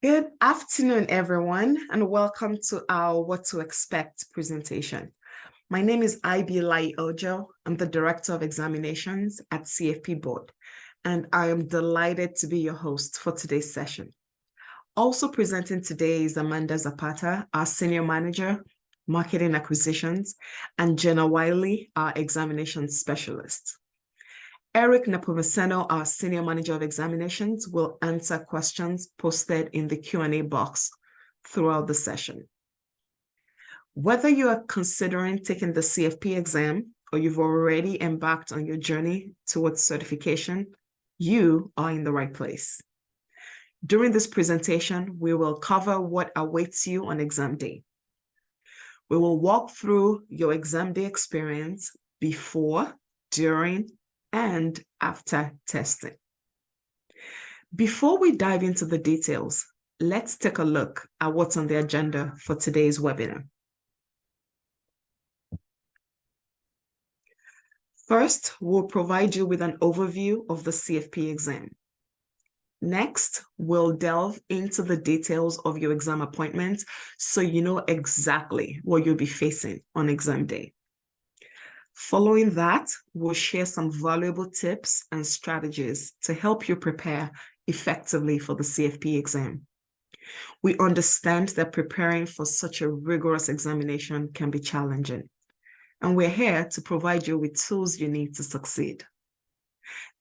Good afternoon, everyone, and welcome to our What to Expect presentation. My name is Ibi Layi-Ojo. I'm the Director of Examinations at CFP Board, and I am delighted to be your host for today's session. Also presenting today is Amanda Zapata, our Senior Manager, Marketing Acquisitions, and Jenna Wiley, our Examinations Specialist. Eric Nepomuceno, our Senior Manager of Examinations, will answer questions posted in the Q&A box throughout the session. Whether you are considering taking the CFP exam or you've already embarked on your journey towards certification, you are in the right place. During this presentation, we will cover what awaits you on exam day. We will walk through your exam day experience before, during, and after testing. Before we dive into the details, let's take a look at what's on the agenda for today's webinar. First, we'll provide you with an overview of the CFP exam. Next, we'll delve into the details of your exam appointment so you know exactly what you'll be facing on exam day. Following that, we'll share some valuable tips and strategies to help you prepare effectively for the CFP exam. We understand that preparing for such a rigorous examination can be challenging, and we're here to provide you with tools you need to succeed.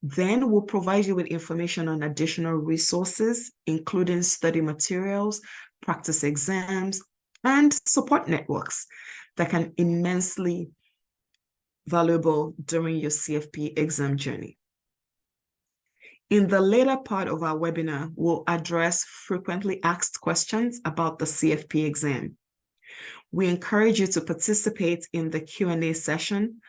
Then we'll provide you with information on additional resources, including study materials, practice exams, and support networks that can immensely valuable during your CFP exam journey. In the later part of our webinar, we'll address frequently asked questions about the CFP exam. We encourage you to participate in the Q&A session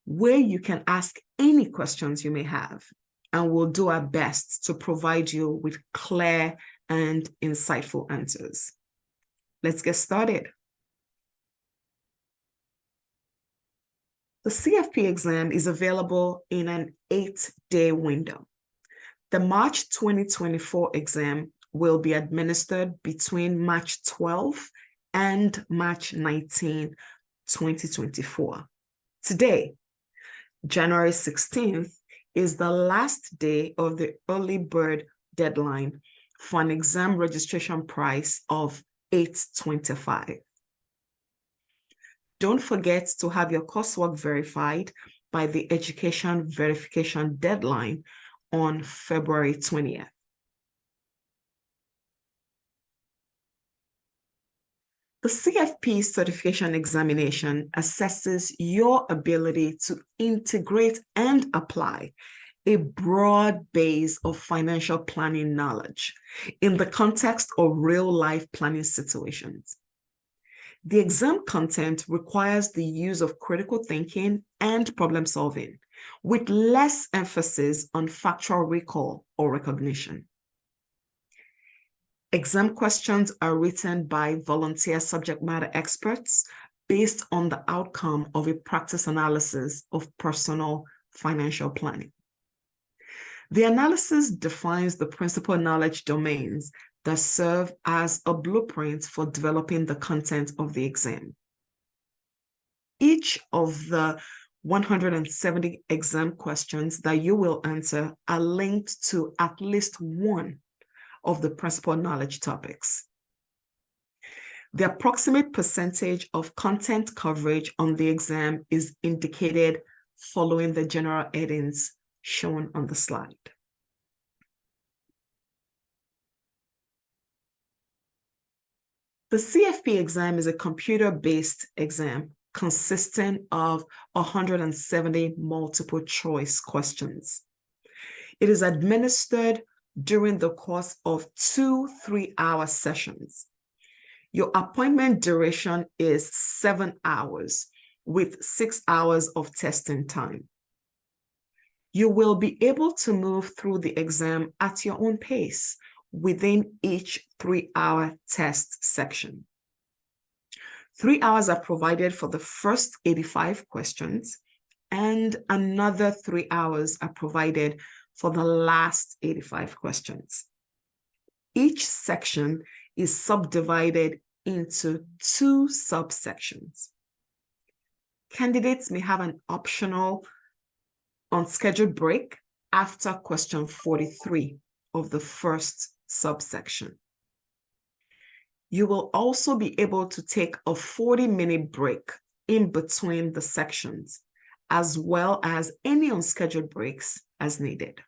where you can ask any questions you may have, and we'll do our best to provide you with clear and insightful answers. Let's get started. The CFP exam is available in an 8-day window. The March 2024 exam will be administered between March 12 and March 19, 2024. Today, January 16th, is the last day of the early bird deadline for an exam registration price of $825. Don't forget to have your coursework verified by the education verification deadline on February 20th. The CFP Certification Examination assesses your ability to integrate and apply a broad base of financial planning knowledge in the context of real-life planning situations. The exam content requires the use of critical thinking and problem solving, with less emphasis on factual recall or recognition. Exam questions are written by volunteer subject matter experts based on the outcome of a practice analysis of personal financial planning. The analysis defines the principal knowledge domains that serve as a blueprint for developing the content of the exam. Each of the 170 exam questions that you will answer are linked to at least one of the principal knowledge topics. The approximate percentage of content coverage on the exam is indicated following the general headings shown on the slide. The CFP exam is a computer-based exam consisting of 170 multiple choice questions. It is administered during the course of 2 3-hour sessions. Your appointment duration is 7 hours with 6 hours of testing time. You will be able to move through the exam at your own pace within each 3-hour test section. 3 hours are provided for the first 85 questions, and another 3 hours are provided for the last 85 questions. Each section is subdivided into 2 subsections. Candidates may have an optional unscheduled break after question 43 of the first subsection. You will also be able to take a 40-minute break in between the sections, as well as any unscheduled breaks as needed.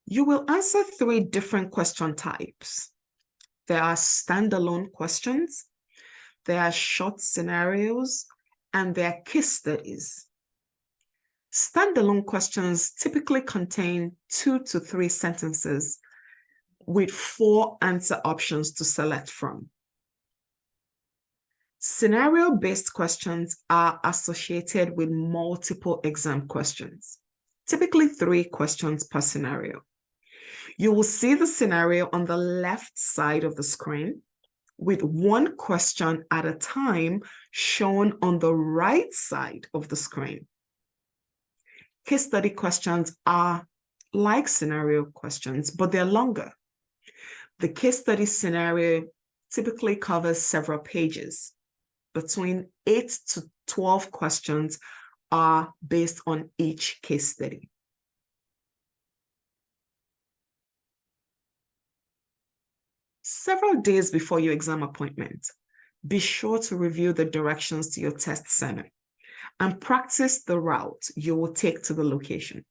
You will answer 3 different question types. There are standalone questions, there are short scenarios, and there are case studies. Standalone questions typically contain 2 to 3 sentences with 4 answer options to select from. Scenario-based questions are associated with multiple exam questions, typically 3 questions per scenario. You will see the scenario on the left side of the screen, with 1 question at a time shown on the right side of the screen. Case study questions are like scenario questions, but they're longer. The case study scenario typically covers several pages. Between 8 to 12 questions are based on each case study. Several days before your exam appointment, be sure to review the directions to your test center and practice the route you will take to the location.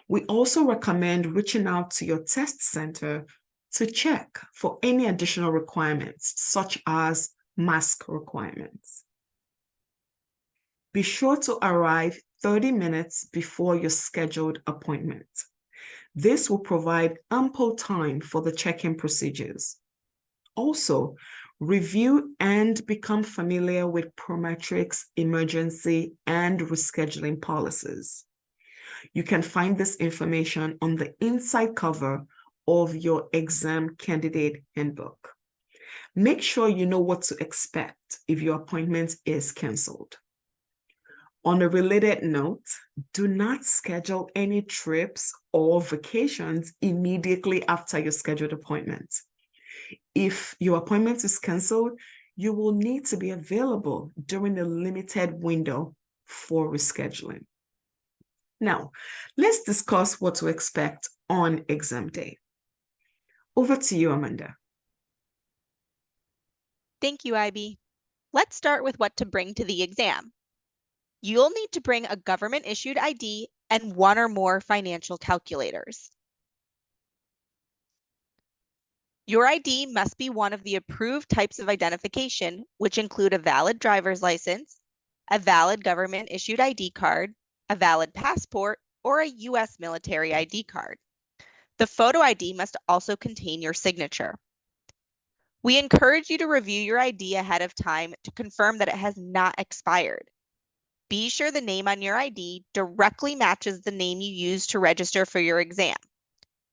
We also recommend reaching out to your test center to check for any additional requirements, such as mask requirements. Be sure to arrive 30 minutes before your scheduled appointment. This will provide ample time for the check-in procedures. Also, review and become familiar with Prometric's emergency and rescheduling policies. You can find this information on the inside cover of your exam candidate handbook. Make sure you know what to expect if your appointment is canceled. On a related note, do not schedule any trips or vacations immediately after your scheduled appointment. If your appointment is canceled, you will need to be available during a limited window for rescheduling. Now, let's discuss what to expect on exam day. Over to you, Amanda. Thank you, Ibi. Let's start with what to bring to the exam. You'll need to bring a government-issued ID and 1 or more financial calculators. Your ID must be one of the approved types of identification, which include a valid driver's license, a valid government-issued ID card, a valid passport, or a U.S. military ID card. The photo ID must also contain your signature. We encourage you to review your ID ahead of time to confirm that it has not expired. Be sure the name on your ID directly matches the name you used to register for your exam.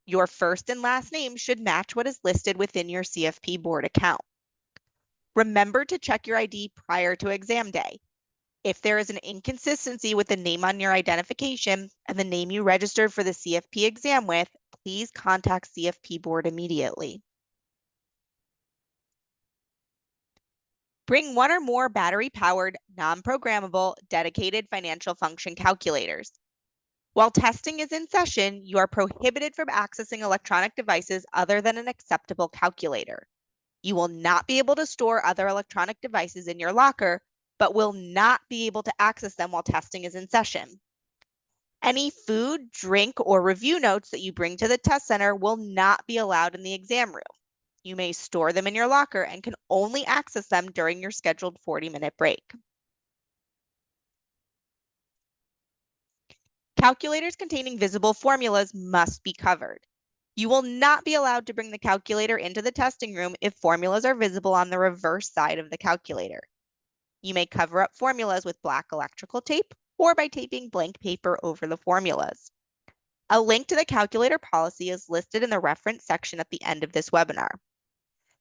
Your first and last name should match what is listed within your CFP Board account. Remember to check your ID prior to exam day. If there is an inconsistency with the name on your identification and the name you registered for the CFP exam with, please contact CFP Board immediately. Bring 1 or more battery-powered, non-programmable, dedicated financial function calculators. While testing is in session, you are prohibited from accessing electronic devices other than an acceptable calculator. You will not be able to store other electronic devices in your locker, but will not be able to access them while testing is in session. Any food, drink, or review notes that you bring to the test center will not be allowed in the exam room. You may store them in your locker and can only access them during your scheduled 40-minute break. Calculators containing visible formulas must be covered. You will not be allowed to bring the calculator into the testing room if formulas are visible on the reverse side of the calculator. You may cover up formulas with black electrical tape or by taping blank paper over the formulas. A link to the calculator policy is listed in the reference section at the end of this webinar.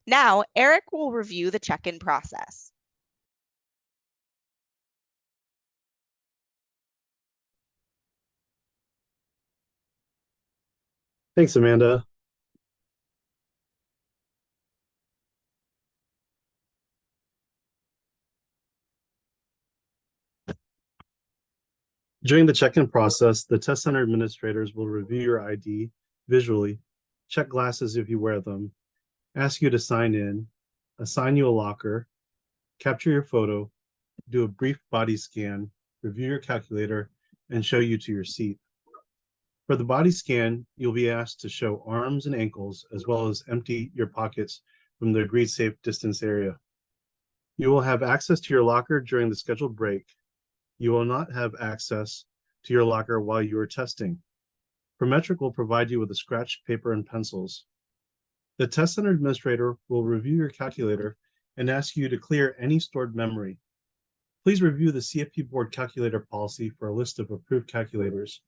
Now, Eric will review the check-in process. Thanks, Amanda. During the check-in process, the test center administrators will review your ID visually, check glasses if you wear them, ask you to sign in, assign you a locker, capture your photo, do a brief body scan, review your calculator, and show you to your seat. For the body scan, you'll be asked to show arms and ankles, as well as empty your pockets from the agreed safe distance area. You will have access to your locker during the scheduled break. You will not have access to your locker while you are testing. Prometric will provide you with a scratch paper and pencils. The test center administrator will review your calculator and ask you to clear any stored memory. Please review the CFP Board calculator policy for a list of approved calculators.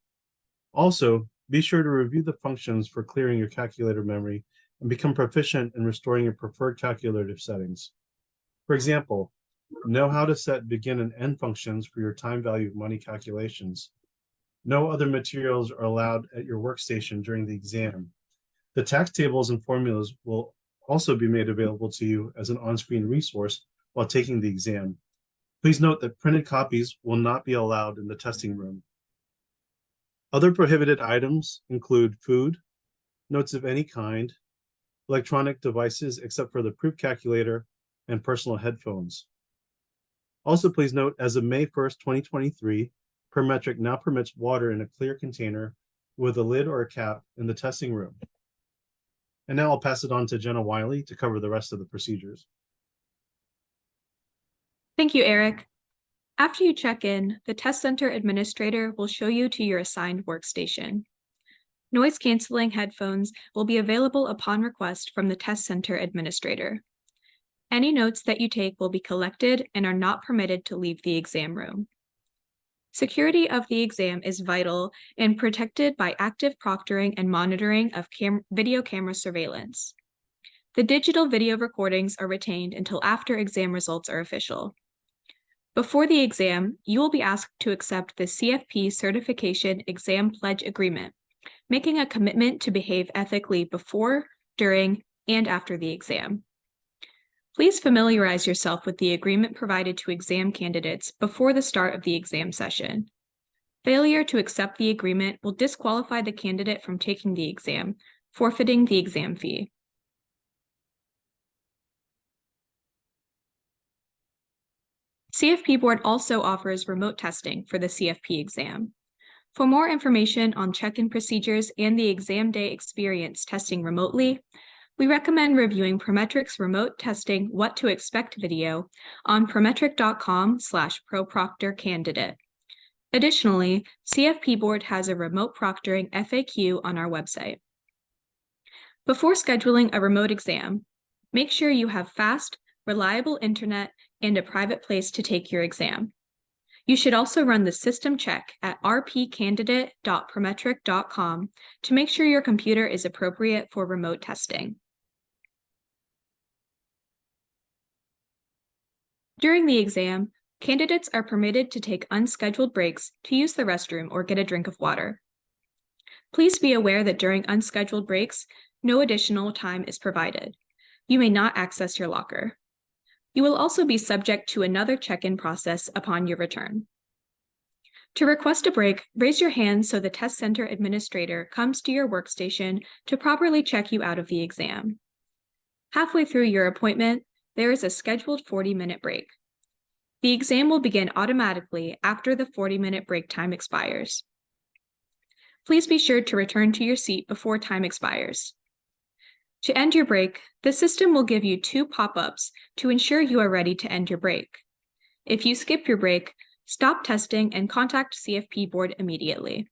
Also, be sure to review the functions for clearing your calculator memory and become proficient in restoring your preferred calculator settings. For example, know how to set begin and end functions for your time value of money calculations. No other materials are allowed at your workstation during the exam. The tax tables and formulas will also be made available to you as an on-screen resource while taking the exam. Please note that printed copies will not be allowed in the testing room. Other prohibited items include food, notes of any kind, electronic devices except for the proof calculator, and personal headphones. Also, please note, as of May 1st, 2023, Prometric now permits water in a clear container with a lid or a cap in the testing room. And now I'll pass it on to Jenna Wiley to cover the rest of the procedures. Thank you, Eric. After you check in, the test center administrator will show you to your assigned workstation. Noise-canceling headphones will be available upon request from the test center administrator. Any notes that you take will be collected and are not permitted to leave the exam room. Security of the exam is vital and protected by active proctoring and monitoring of video camera surveillance. The digital video recordings are retained until after exam results are official. Before the exam, you will be asked to accept the CFP Certification Exam Pledge Agreement, making a commitment to behave ethically before, during, and after the exam. Please familiarize yourself with the agreement provided to exam candidates before the start of the exam session. Failure to accept the agreement will disqualify the candidate from taking the exam, forfeiting the exam fee. CFP Board also offers remote testing for the CFP exam. For more information on check-in procedures and the exam day experience testing remotely, we recommend reviewing Prometric's remote testing What to Expect video on prometric.com/proproctorcandidate. Additionally, CFP Board has a remote proctoring FAQ on our website. Before scheduling a remote exam, make sure you have fast, reliable internet and a private place to take your exam. You should also run the system check at rpcandidate.prometric.com to make sure your computer is appropriate for remote testing. During the exam, candidates are permitted to take unscheduled breaks to use the restroom or get a drink of water. Please be aware that during unscheduled breaks, no additional time is provided. You may not access your locker. You will also be subject to another check-in process upon your return. To request a break, raise your hand so the test center administrator comes to your workstation to properly check you out of the exam. Halfway through your appointment, there is a scheduled 40-minute break. The exam will begin automatically after the 40-minute break time expires. Please be sure to return to your seat before time expires. To end your break, the system will give you 2 pop-ups to ensure you are ready to end your break. If you skip your break, stop testing and contact CFP Board immediately.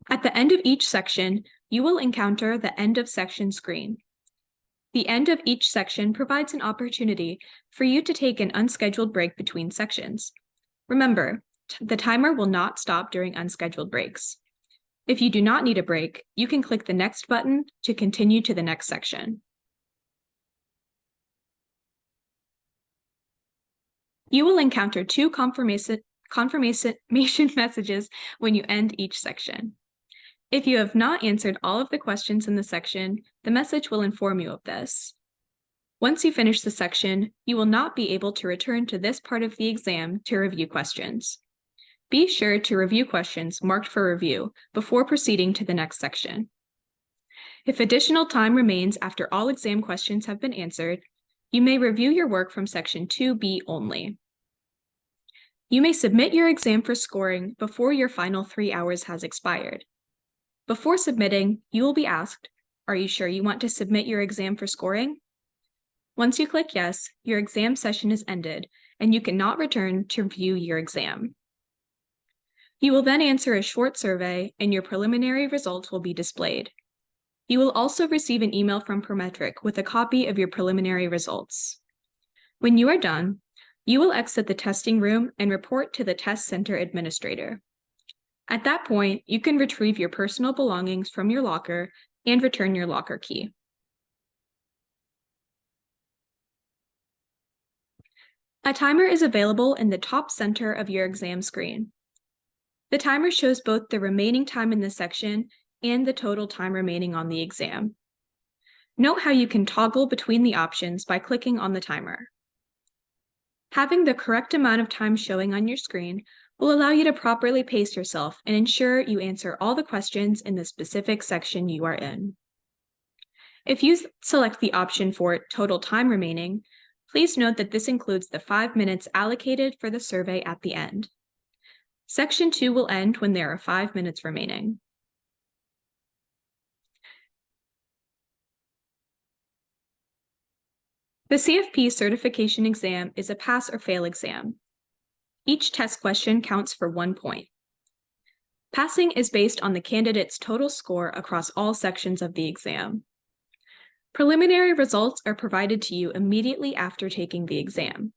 At the end of each section, you will encounter the End of Section screen. The end of each section provides an opportunity for you to take an unscheduled break between sections. Remember, the timer will not stop during unscheduled breaks. If you do not need a break, you can click the Next button to continue to the next section. You will encounter 2 confirmation confirmation messages when you end each section. If you have not answered all of the questions in the section, the message will inform you of this. Once you finish the section, you will not be able to return to this part of the exam to review questions. Be sure to review questions marked for review before proceeding to the next section. If additional time remains after all exam questions have been answered, you may review your work from Section 2B only. You may submit your exam for scoring before your final 3 hours has expired. Before submitting, you will be asked, "Are you sure you want to submit your exam for scoring?" Once you click yes, your exam session is ended, and you cannot return to view your exam. You will then answer a short survey, and your preliminary results will be displayed. You will also receive an email from Prometric with a copy of your preliminary results. When you are done, you will exit the testing room and report to the test center administrator. At that point, you can retrieve your personal belongings from your locker and return your locker key. A timer is available in the top center of your exam screen. The timer shows both the remaining time in the section and the total time remaining on the exam. Note how you can toggle between the options by clicking on the timer. Having the correct amount of time showing on your screen will allow you to properly pace yourself and ensure you answer all the questions in the specific section you are in. If you select the option for total time remaining, please note that this includes the 5 minutes allocated for the survey at the end. Section 2 will end when there are 5 minutes remaining. The CFP Certification Exam is a pass or fail exam. Each test question counts for 1 point. Passing is based on the candidate's total score across all sections of the exam. Preliminary results are provided to you immediately after taking the exam.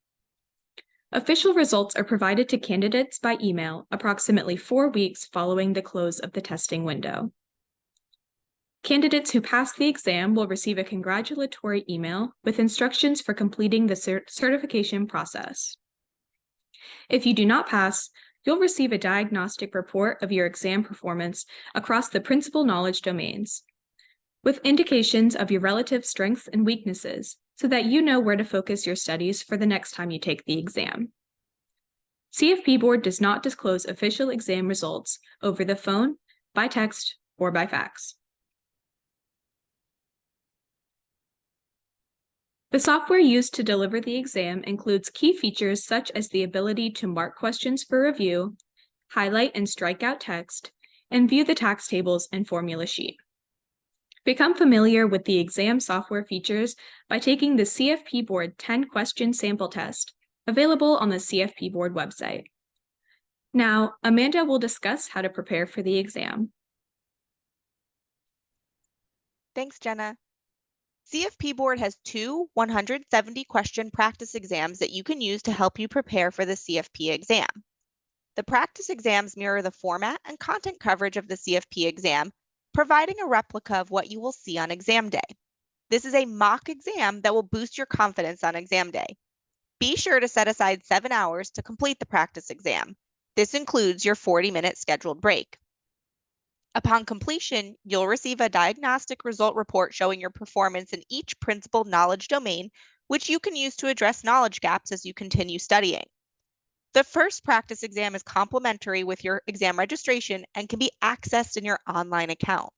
Official results are provided to candidates by email approximately 4 weeks following the close of the testing window. Candidates who pass the exam will receive a congratulatory email with instructions for completing the certification process. If you do not pass, you'll receive a diagnostic report of your exam performance across the principal knowledge domains, with indications of your relative strengths and weaknesses so that you know where to focus your studies for the next time you take the exam. CFP Board does not disclose official exam results over the phone, by text, or by fax. The software used to deliver the exam includes key features such as the ability to mark questions for review, highlight and strike out text, and view the tax tables and formula sheet. Become familiar with the exam software features by taking the CFP Board 10-question sample test, available on the CFP Board website. Now, Amanda will discuss how to prepare for the exam. Thanks, Jenna. CFP Board has 2 170-question practice exams that you can use to help you prepare for the CFP exam. The practice exams mirror the format and content coverage of the CFP exam, providing a replica of what you will see on exam day. This is a mock exam that will boost your confidence on exam day. Be sure to set aside 7 hours to complete the practice exam. This includes your 40-minute scheduled break. Upon completion, you'll receive a diagnostic result report showing your performance in each principal knowledge domain, which you can use to address knowledge gaps as you continue studying. The first practice exam is complimentary with your exam registration and can be accessed in your online account.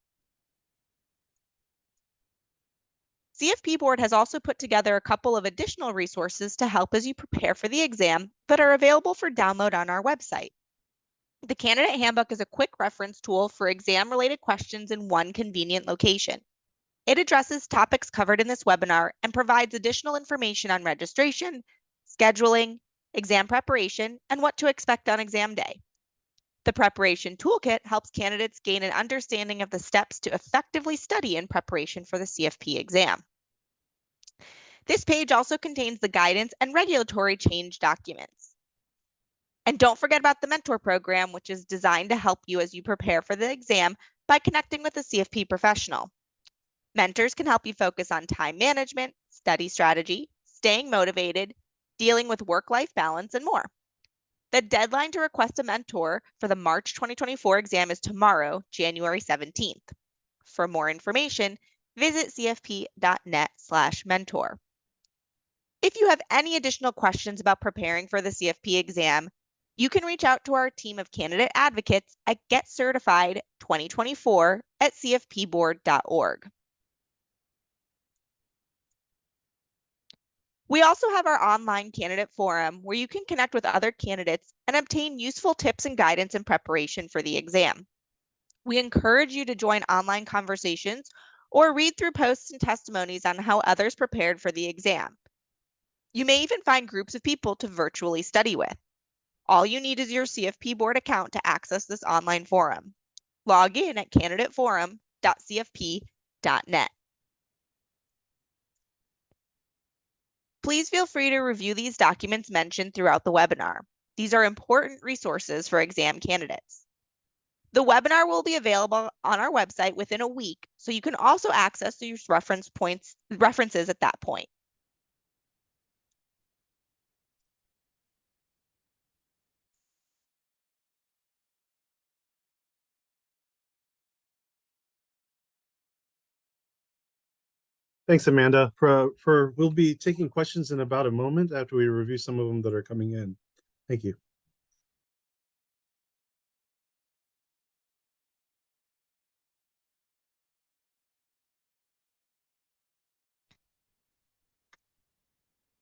CFP Board has also put together a couple of additional resources to help as you prepare for the exam that are available for download on our website. The Candidate Handbook is a quick reference tool for exam-related questions in one convenient location. It addresses topics covered in this webinar and provides additional information on registration, scheduling, exam preparation, and what to expect on exam day. The Preparation Toolkit helps candidates gain an understanding of the steps to effectively study in preparation for the CFP exam. This page also contains the guidance and regulatory change documents. And don't forget about the mentor program, which is designed to help you as you prepare for the exam by connecting with a CFP professional. Mentors can help you focus on time management, study strategy, staying motivated, dealing with work-life balance, and more. The deadline to request a mentor for the March 2024 exam is tomorrow, January 17th. For more information, visit cfp.net/mentor. If you have any additional questions about preparing for the CFP exam, you can reach out to our team of candidate advocates at Get Certified 2024 at cfpboard.org. We also have our online candidate forum where you can connect with other candidates and obtain useful tips and guidance in preparation for the exam. We encourage you to join online conversations or read through posts and testimonies on how others prepared for the exam. You may even find groups of people to virtually study with. All you need is your CFP Board account to access this online forum. Log in at candidateforum.cfp.net. Please feel free to review these documents mentioned throughout the webinar. These are important resources for exam candidates. The webinar will be available on our website within a week, so you can also access these references at that point. Thanks, Amanda. We'll be taking questions in about a moment after we review some of them that are coming in. Thank you.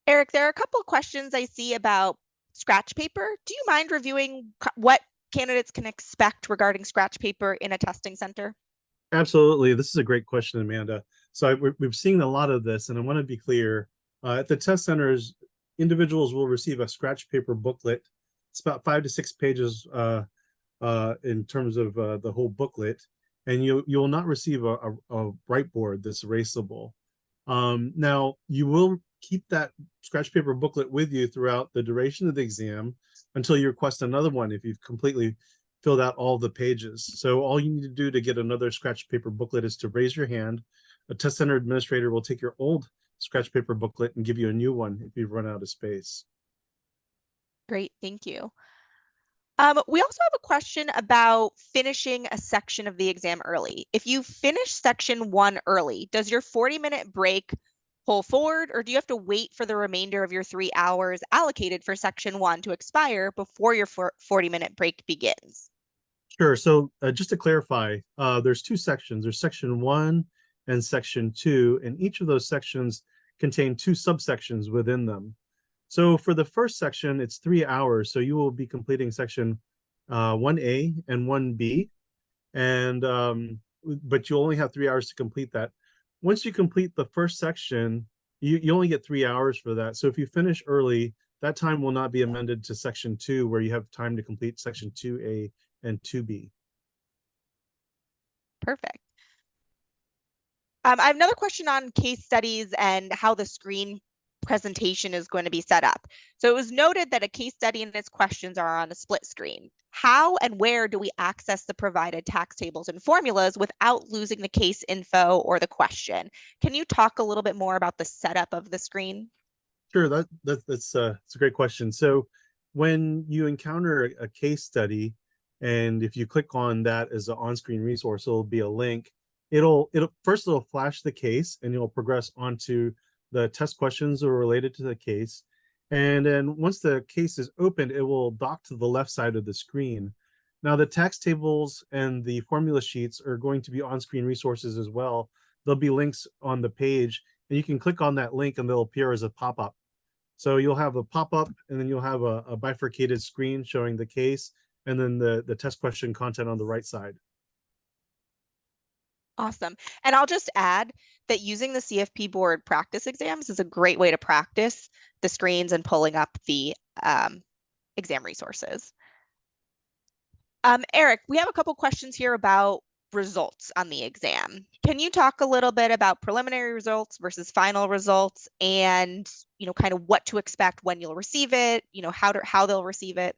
Eric, there are a couple of questions I see about scratch paper. Do you mind reviewing what candidates can expect regarding scratch paper in a testing center? Absolutely. This is a great question, Amanda. So we've seen a lot of this, and I want to be clear. At the test centers, individuals will receive a scratch paper booklet. It's about 5 to 6 pages in terms of the whole booklet, and you will not receive a whiteboard that's erasable. Now, you will keep that scratch paper booklet with you throughout the duration of the exam until you request another one if you've completely filled out all the pages. So all you need to do to get another scratch paper booklet is to raise your hand. A test center administrator will take your old scratch paper booklet and give you a new one if you've run out of space. Great, thank you. We also have a question about finishing a section of the exam early. If you finish section 1 early, does your 40-minute break pull forward, or do you have to wait for the remainder of your 3 hours allocated for section 1 to expire before your 40-minute break begins? Sure. So just to clarify, there's 2 sections. There's section 1 and section 2, and each of those sections contain 2 subsections within them. So for the first section, it's 3 hours. So you will be completing section 1A and 1B, and but you only have 3 hours to complete that. Once you complete the first section, you only get 3 hours for that. So if you finish early, that time will not be amended to section 2, where you have time to complete section 2A and 2B. Perfect. I have another question on case studies and how the screen presentation is going to be set up. So it was noted that a case study and its questions are on a split screen. How and where do we access the provided tax tables and formulas without losing the case info or the question? Can you talk a little bit more about the setup of the screen? Sure, that's a great question. So when you encounter a case study, and if you click on that as an on-screen resource, it'll be a link. It'll flash the case, and you'll progress onto the test questions that are related to the case. And then once the case is opened, it will dock to the left side of the screen. Now, the tax tables and the formula sheets are going to be on-screen resources as well. There'll be links on the page, and you can click on that link and they'll appear as a pop-up. So you'll have a pop-up, and then you'll have a bifurcated screen showing the case, and then the test question content on the right side. Awesome. And I'll just add that using the CFP Board practice exams is a great way to practice the screens and pulling up the exam resources. Eric, we have a couple questions here about results on the exam. Can you talk a little bit about preliminary results versus final results, and kind of what to expect when you'll receive it, how they'll receive it?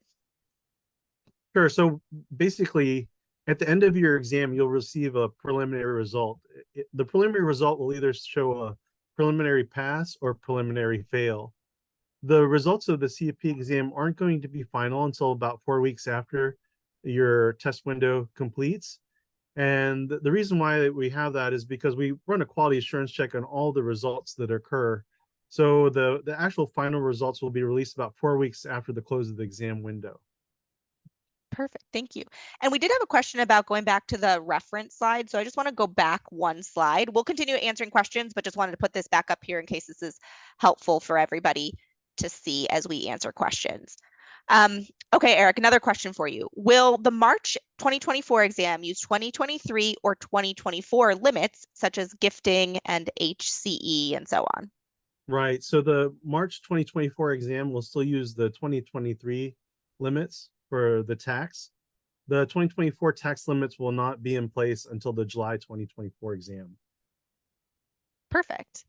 Sure. So basically, at the end of your exam, you'll receive a preliminary result. The preliminary result will either show a preliminary pass or preliminary fail. The results of the CFP exam aren't going to be final until about 4 weeks after your test window completes. And the reason why we have that is because we run a quality assurance check on all the results that occur. So the actual final results will be released about 4 weeks after the close of the exam window. Perfect, thank you. And we did have a question about going back to the reference slide. So I just want to go back one slide. We'll continue answering questions, but just wanted to put this back up here in case this is helpful for everybody to see as we answer questions. Okay, Eric, another question for you. Will the March 2024 exam use 2023 or 2024 limits, such as gifting and HCE and so on? Right, so the March 2024 exam will still use the 2023 limits for the tax. The 2024 tax limits will not be in place until the July 2024 exam. Perfect.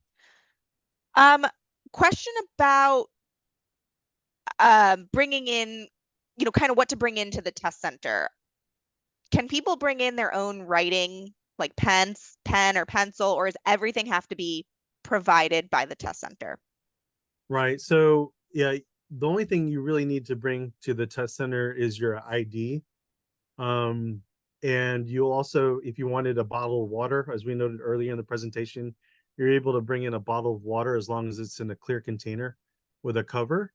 Question about bringing in, kind of what to bring into the test center. Can people bring in their own writing, like pen or pencil, or does everything have to be provided by the test center? Right, so yeah, the only thing you really need to bring to the test center is your ID. And you'll also, if you wanted a bottle of water, as we noted earlier in the presentation, you're able to bring in a bottle of water as long as it's in a clear container with a cover.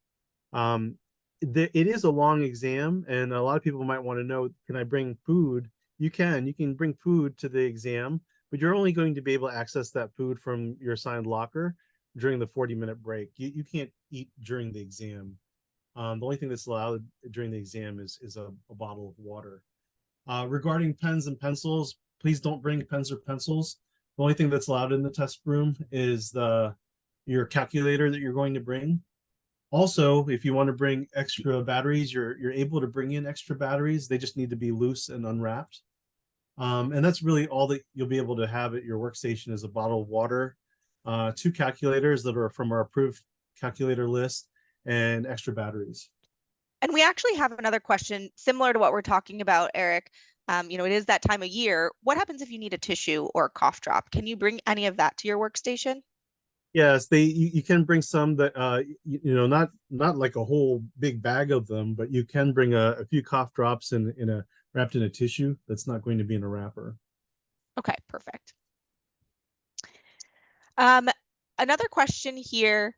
It is a long exam, and a lot of people might want to know, can I bring food? You can bring food to the exam, but you're only going to be able to access that food from your assigned locker during the 40-minute break. You can't eat during the exam. The only thing that's allowed during the exam is a bottle of water. Regarding pens and pencils, please don't bring pens or pencils. The only thing that's allowed in the test room is your calculator that you're going to bring. Also, if you want to bring extra batteries, you're able to bring in extra batteries. They just need to be loose and unwrapped. And that's really all that you'll be able to have at your workstation is a bottle of water, 2 calculators that are from our approved calculator list, and extra batteries. And we actually have another question similar to what we're talking about, Eric. It is that time of year. What happens if you need a tissue or a cough drop? Can you bring any of that to your workstation? Yes, you can bring some that not like a whole big bag of them, but you can bring a few cough drops wrapped in a tissue that's not going to be in a wrapper. Okay, perfect. Another question here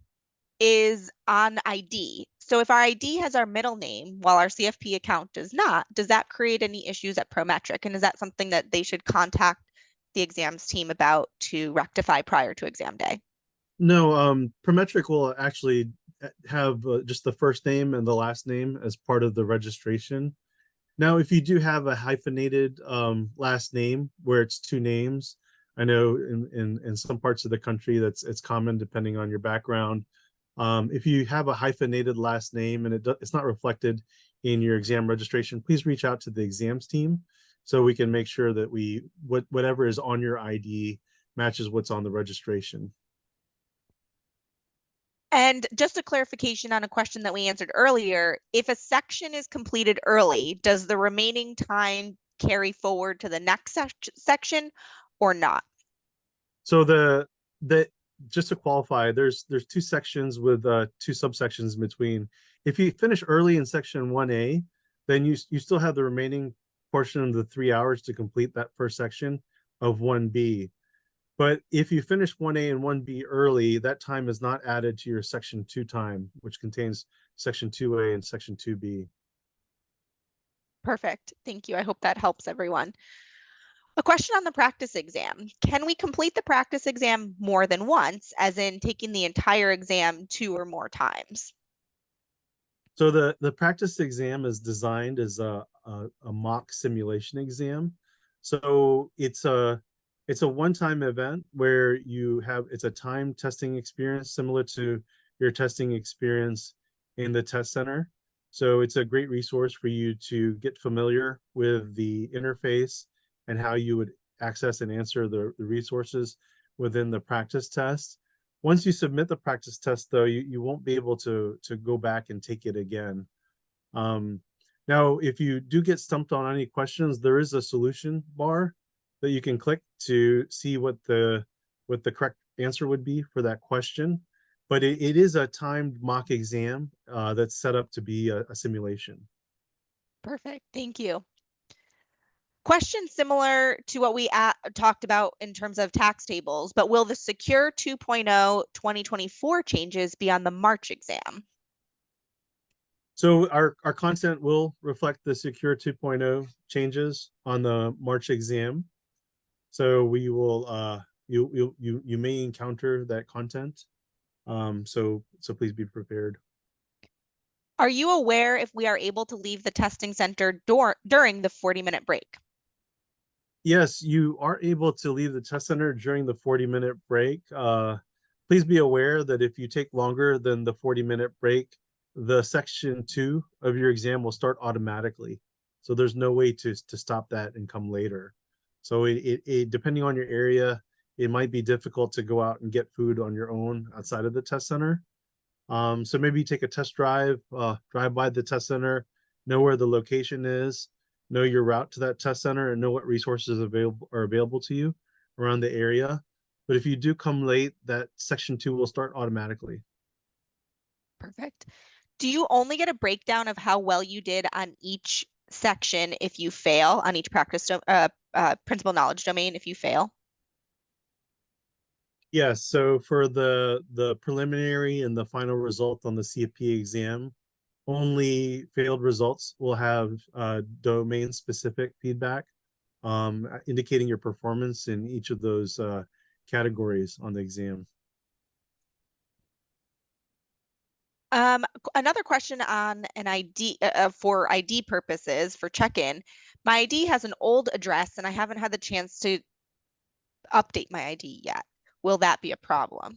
is on ID. So if our ID has our middle name while our CFP account does not, does that create any issues at Prometric? And is that something that they should contact the exams team about to rectify prior to exam day? No, Prometric will actually have just the first name and the last name as part of the registration. Now, if you do have a hyphenated last name where it's 2 names, I know in some parts of the country it's common depending on your background. If you have a hyphenated last name and it's not reflected in your exam registration, please reach out to the exams team so we can make sure that whatever is on your ID matches what's on the registration. And just a clarification on a question that we answered earlier, if a section is completed early, does the remaining time carry forward to the next section or not? So just to qualify, there's 2 sections with 2 subsections in between. If you finish early in section 1A, then you still have the remaining portion of the 3 hours to complete that first section of 1B. But if you finish 1A and 1B early, that time is not added to your section 2 time, which contains section 2A and section 2B. Perfect. Thank you. I hope that helps everyone. A question on the practice exam. Can we complete the practice exam more than once, as in taking the entire exam 2 or more times? So the practice exam is designed as a mock simulation exam. So it's a one-time event where it's a time testing experience similar to your testing experience in the test center. So it's a great resource for you to get familiar with the interface and how you would access and answer the resources within the practice test. Once you submit the practice test, though, you won't be able to go back and take it again. Now, if you do get stumped on any questions, there is a solution bar that you can click to see what the correct answer would be for that question. but it is a timed mock exam that's set up to be a simulation. Perfect. Thank you. Question similar to what we talked about in terms of tax tables, but will the Secure 2.0 2024 changes be on the March exam? So our content will reflect the Secure 2.0 changes on the March exam. So we will you may encounter that content. So please be prepared. Are you aware if we are able to leave the testing center during the 40-minute break? Yes, you are able to leave the test center during the 40-minute break. Please be aware that if you take longer than the 40-minute break, the section 2 of your exam will start automatically. So there's no way to stop that and come later. So it depending on your area, it might be difficult to go out and get food on your own outside of the test center. So maybe take a test drive, drive by the test center, know where the location is, know your route to that test center, and know what resources are available to you around the area. But if you do come late, that section 2 will start automatically. Perfect. Do you only get a breakdown of how well you did on each section if you fail, on each principal knowledge domain if you fail? Yes, so for the preliminary and the final result on the CFP exam, only failed results will have domain specific feedback, indicating your performance in each of those categories on the exam. Another question on an ID for ID purposes for check-in. My ID has an old address and I haven't had the chance to update my ID yet. Will that be a problem?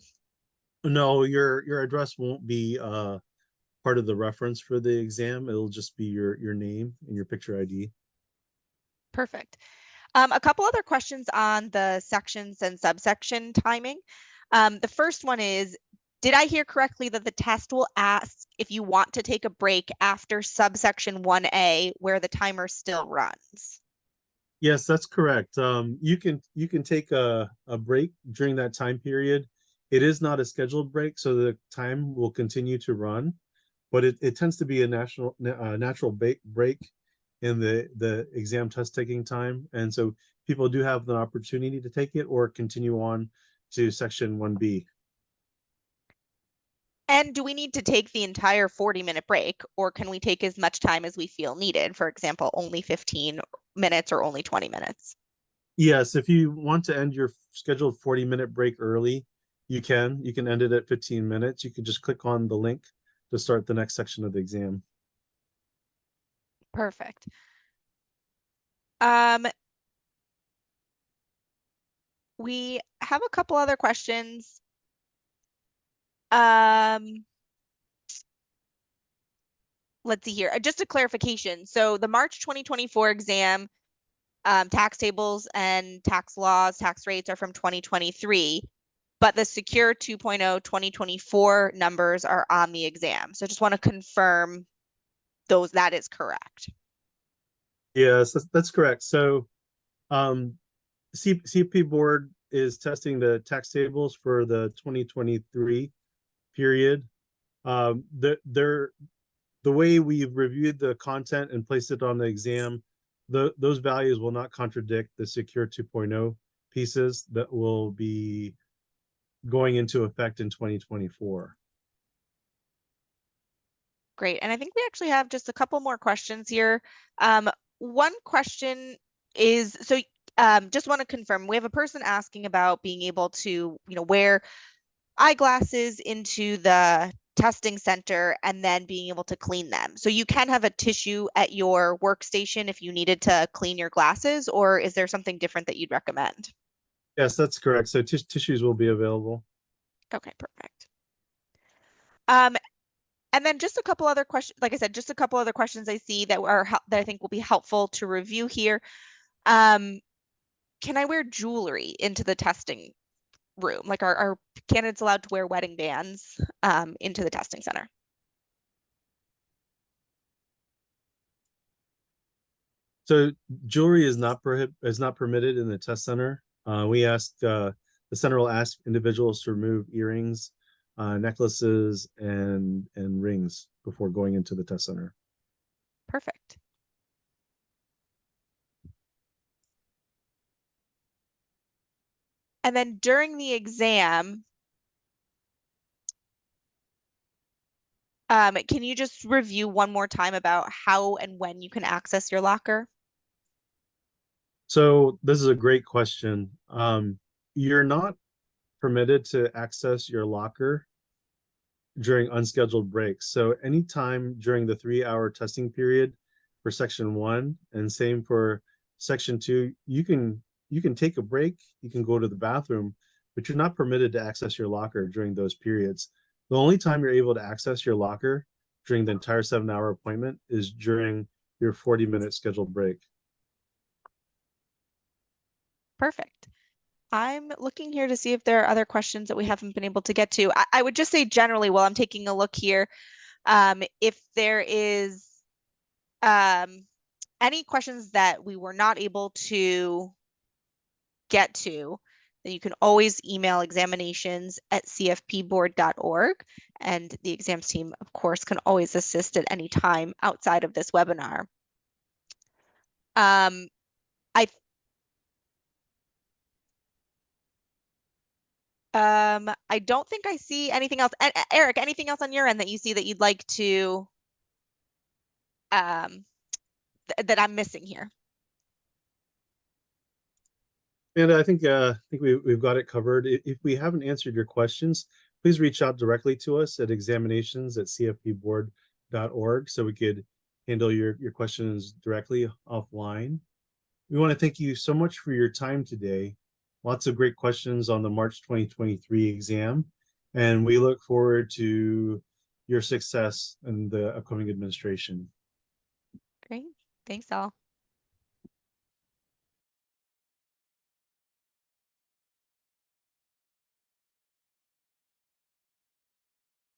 No, your address won't be part of the reference for the exam. It'll just be your name and your picture ID. Perfect. A couple other questions on the sections and subsection timing. The first one is, did I hear correctly that the test will ask if you want to take a break after subsection 1A where the timer still runs? Yes, that's correct. You can take a break during that time period. It is not a scheduled break, so the time will continue to run, but it tends to be a natural break in the exam test taking time, and so people do have the opportunity to take it or continue on to section 1B. And do we need to take the entire 40-minute break, or can we take as much time as we feel needed? For example, only 15 minutes or only 20 minutes? Yes, if you want to end your scheduled 40-minute break early, you can end it at 15 minutes. You can just click on the link to start the next section of the exam. Perfect. We have a couple other questions. Let's see here. Just a clarification. So the March 2024 exam, tax tables and tax laws, tax rates are from 2023, but the Secure 2.0 2024 numbers are on the exam. So I just want to confirm that is correct. Yes, that's correct. So CFP Board is testing the tax tables for the 2023 period. The way we've reviewed the content and placed it on the exam, those values will not contradict the Secure 2.0 pieces that will be going into effect in 2024. Great. And I think we actually have just a couple more questions here. One question is, so just want to confirm, we have a person asking about being able to, wear eyeglasses into the testing center and then being able to clean them. So you can have a tissue at your workstation if you needed to clean your glasses, or is there something different that you'd recommend? Yes, that's correct. So tissues will be available. Okay, perfect. And then just a couple other questions, like I said, just a couple other questions I see that I think will be helpful to review here. Can I wear jewelry into the testing room? Like are candidates allowed to wear wedding bands into the testing center? So jewelry is not permitted in the test center. The center will ask individuals to remove earrings, necklaces and rings before going into the test center. Perfect. And then during the exam, can you just review one more time about how and when you can access your locker? So this is a great question. You're not permitted to access your locker during unscheduled breaks. So anytime during the 3-hour testing period for section 1 and same for section 2, you can take a break, you can go to the bathroom, but you're not permitted to access your locker during those periods. The only time you're able to access your locker during the entire 7-hour appointment is during your 40-minute scheduled break. Perfect. I'm looking here to see if there are other questions that we haven't been able to get to. I would just say generally, while I'm taking a look here, if there is any questions that we were not able to get to, then you can always email examinations@cfpboard.org. And the exams team, of course, can always assist at any time outside of this webinar. I don't think I see anything else. Eric, anything else on your end that you see that you'd like to that I'm missing here? And I think we've got it covered. If we haven't answered your questions, please reach out directly to us at examinations@cfpboard.org so we could handle your questions directly offline. We want to thank you so much for your time today. Lots of great questions on the March 2023 exam, and we look forward to your success in the upcoming administration. Great. Thanks all.